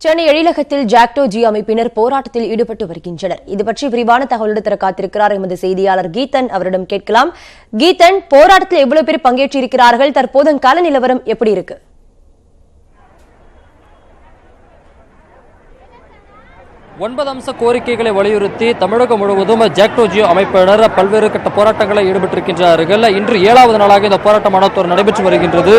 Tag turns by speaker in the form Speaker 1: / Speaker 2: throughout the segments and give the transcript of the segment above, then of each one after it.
Speaker 1: Chennai எழிலகத்தில் JACTO G அமைப்பினர் போராட்டத்தில் ஈடுபட்டு வருகின்றனர். இது பற்றி விரிவான தகவலோடு தர காத்திருக்கிறார் எமது செய்தியாளர் கீதன். அவரிடம் கேட்கலாம். கீதன், போராட்டத்தில் எவ்வளவு பேர் பங்கேற்றிருக்கிறார்கள்? தற்போது கள நிலவரம் எப்படி இருக்கு?
Speaker 2: 9 அம்ச கோரிக்கைகளை வலியுறுத்தி தமிழகம் முழுவதும் ஜாக்டோ ஜியோ அமைப்பினர் பல்வேறு கட்ட போராட்டங்களை ஈடுபட்டிருக்கின்றார்கள். இன்று 7வது நாளாக இந்த போராட்டமானது நடைபெற்று வருகின்றது.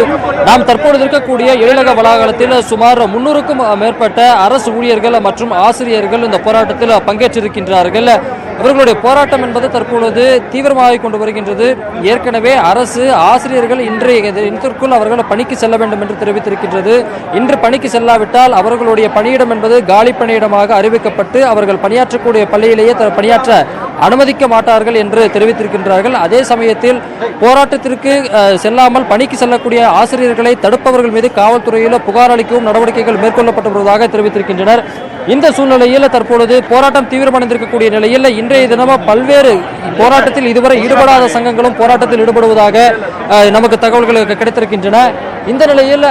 Speaker 2: நாம் தற்பொழுது இருக்கக்கூடிய எழிலக வளாகத்தில் சுமார் 300க்கும் மேற்பட்ட அரசு ஊழியர்கள் மற்றும் ஆசிரியர்கள் இந்த போராட்டத்தில் பங்கேற்றிருக்கின்றார்கள். இவர்களுடைய போராட்டம் என்பது தற்பொழுது தீவிரமாக கொண்டு வருகின்றது. ஏற்கனவே அரசு ஆசிரியர்கள் இன்றைய தினத்திற்குள் அவர்கள் பணிக்கு செல்ல வேண்டும் என்று தெரிவித்திருக்கின்றது. இன்று பணிக்கு செல்லாவிட்டால் அவர்களுடைய பணியிடம் என்பது காலி பணியிடமாக அறிவிக்கப்பட்டு அவர்கள் பணியாற்றக்கூடிய பள்ளியிலேயே பணியாற்ற அனுமதிக்க மாட்டார்கள் என்று தெரிவித்திருக்கின்றார்கள். அதே சமயத்தில் போராட்டத்திற்கு செல்லாமல் பணிக்கு செல்லக்கூடிய ஆசிரியர்களை தடுப்பவர்கள் மீது காவல்துறையில் புகார் அளிக்கவும் நடவடிக்கைகள் மேற்கொள்ளப்பட்டு வருவதாக தெரிவித்திருக்கின்றனர். இந்த சூழ்நிலையில் தற்பொழுது போராட்டம் தீவிரமடைந்திருக்கக்கூடிய நிலையில் இன்றைய தினம் பல்வேறு போராட்டத்தில் இதுவரை ஈடுபடாத சங்கங்களும் போராட்டத்தில் ஈடுபடுவதாக நமக்கு தகவல்கள் கிடைத்திருக்கின்றன. இந்த நிலையில்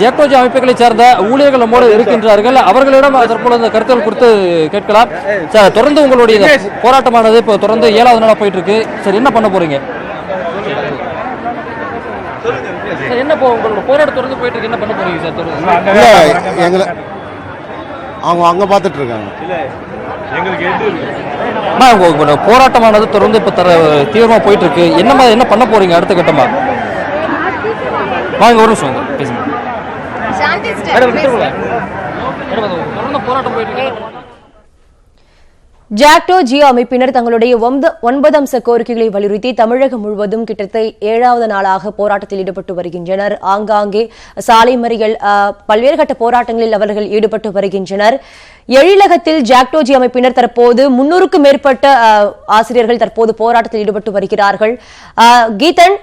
Speaker 2: ஜாக்டோ ஜி அமைப்புகளை சேர்ந்த ஊழியர்கள் நம்மோடு இருக்கின்றார்கள். அவர்களிடம் தற்பொழுது கருத்துக்கள் குறித்து கேட்கலாம். சார், தொடர்ந்து உங்களுடைய போராட்டமானது இப்போ தொடர்ந்து 7வது நாளாக போயிட்டு இருக்கு. சார், என்ன பண்ண போறீங்க? என்ன உங்களோட போராட்டம் தொடர்ந்து போயிட்டு இருக்கு, என்ன பண்ண போறீங்க சார்?
Speaker 3: அவங்க அங்க பார்த்துட்டு இருக்காங்க.
Speaker 2: போராட்டமானது தொடர்ந்து இப்ப தீவிரமா போயிட்டு இருக்கு. என்ன பண்ண போறீங்க அடுத்த கட்டமா? வாங்க, ஒரு நிமிஷம் பேசுங்க. போராட்டம் போயிட்டு இருக்கு.
Speaker 1: ஜாக்டோ ஜியோ அமைப்பினர் தங்களுடைய 9 அம்ச கோரிக்கைகளை வலியுறுத்தி தமிழகம் முழுவதும் கிட்டத்தட்ட 7வது நாளாக போராட்டத்தில் ஈடுபட்டு வருகின்றனர். ஆங்காங்கே சாலை மறியல், பல்வேறு கட்ட போராட்டங்களில் அவர்கள் ஈடுபட்டு வருகின்றனர். எழிலகத்தில் ஜாக்டோ ஜி அமைப்பினர் தற்போது 300க்கும் மேற்பட்ட ஆசிரியர்கள் தற்போது போராட்டத்தில் ஈடுபட்டு வருகிறார்கள். கீதன்,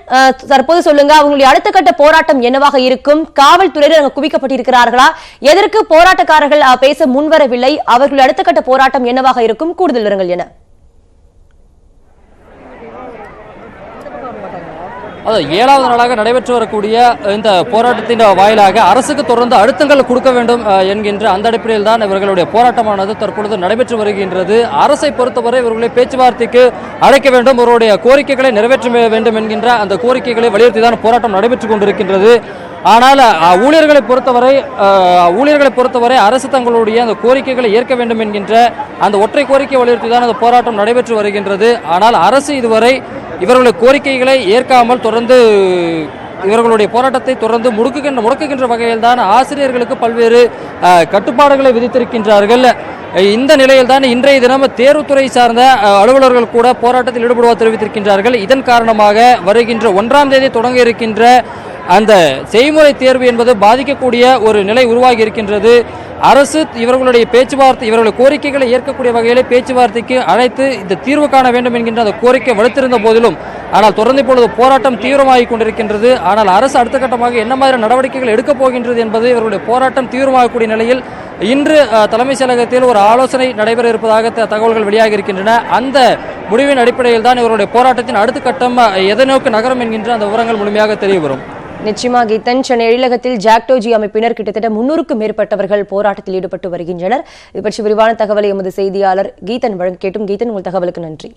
Speaker 1: தற்போது சொல்லுங்க, அவங்களுடைய அடுத்த கட்ட போராட்டம் என்னவாக இருக்கும்? காவல்துறையினர் அங்கு குவிக்கப்பட்டிருக்கிறார்களா? எதற்கு போராட்டக்காரர்கள் பேச முன்வரவில்லை? அவர்களுடைய அடுத்த கட்ட போராட்டம் என்னவாக இருக்கும்? கூடுதல் விவரங்கள் என்ன?
Speaker 2: 7வது நாளாக நடைபெற்று வரக்கூடிய இந்த போராட்டத்தின் வாயிலாக அரசுக்கு தொடர்ந்து அழுத்தங்கள் கொடுக்க வேண்டும் என்கின்ற அந்த அடிப்படையில் தான் இவர்களுடைய போராட்டமானது தற்பொழுது நடைபெற்று வருகின்றது. அரசை பொறுத்தவரை இவர்களை பேச்சுவார்த்தைக்கு அழைக்க வேண்டும், இவருடைய கோரிக்கைகளை நிறைவேற்ற வேண்டும் என்கின்ற அந்த கோரிக்கைகளை வலியுறுத்தி தான் போராட்டம் நடைபெற்றுக் கொண்டிருக்கின்றது. ஆனால் ஊழியர்களை பொறுத்தவரை அரசு தங்களுடைய அந்த கோரிக்கைகளை ஏற்க வேண்டும் என்கின்ற அந்த ஒற்றை கோரிக்கை வலியுறுத்தி தான் அந்த போராட்டம் நடைபெற்று வருகின்றது. ஆனால் அரசு இதுவரை இவர்களுடைய கோரிக்கைகளை ஏற்காமல் தொடர்ந்து இவர்களுடைய போராட்டத்தை தொடர்ந்து முடக்குகின்ற வகையில் தான் ஆசிரியர்களுக்கு பல்வேறு கட்டுப்பாடுகளை விதித்திருக்கின்றார்கள். இந்த நிலையில் தான் இன்றைய தினம் தேர்வுத்துறை சார்ந்த அலுவலர்கள் கூட போராட்டத்தில் ஈடுபடுவதாக தெரிவித்திருக்கின்றார்கள். இதன் காரணமாக வருகின்ற 1ஆம் தேதி தொடங்க இருக்கின்ற அந்த செய்முறை தேர்வு என்பது பாதிக்கக்கூடிய ஒரு நிலை உருவாகி இருக்கின்றது. அரசு இவர்களுடைய கோரிக்கைகளை ஏற்கக்கூடிய வகையிலே பேச்சுவார்த்தைக்கு அழைத்து இந்த தீர்வு காண வேண்டும் என்கின்ற அந்த கோரிக்கை வலுத்திருந்த போதிலும் ஆனால் தொடர்ந்து இப்பொழுது போராட்டம் தீவிரமாகிக் கொண்டிருக்கின்றது. ஆனால் அரசு அடுத்த கட்டமாக என்ன மாதிரி நடவடிக்கைகள் எடுக்கப் போகின்றது என்பது இவர்களுடைய போராட்டம் தீவிரமாகக்கூடிய நிலையில் இன்று தலைமைச் செயலகத்தில் ஒரு ஆலோசனை நடைபெற இருப்பதாக தகவல்கள் வெளியாகி இருக்கின்றன. அந்த முடிவின் அடிப்படையில் தான் இவருடைய போராட்டத்தின் அடுத்த கட்டம் எதை நோக்கி நகரும் என்கின்ற அந்த விவரங்கள் முழுமையாக தெரிய வரும்.
Speaker 1: நிச்சயமா கீதன், சென்னை எழிலகத்தில் ஜாக்டோ ஜி அமைப்பினர் கிட்டத்தட்ட 300க்கும் மேற்பட்டவர்கள் போராட்டத்தில் ஈடுபட்டு வருகின்றனர். இது பற்றி விரிவான தகவலை எமது செய்தியாளர் கீதன் வழங்க கேட்டும். கீதன், உங்கள் தகவலுக்கு நன்றி.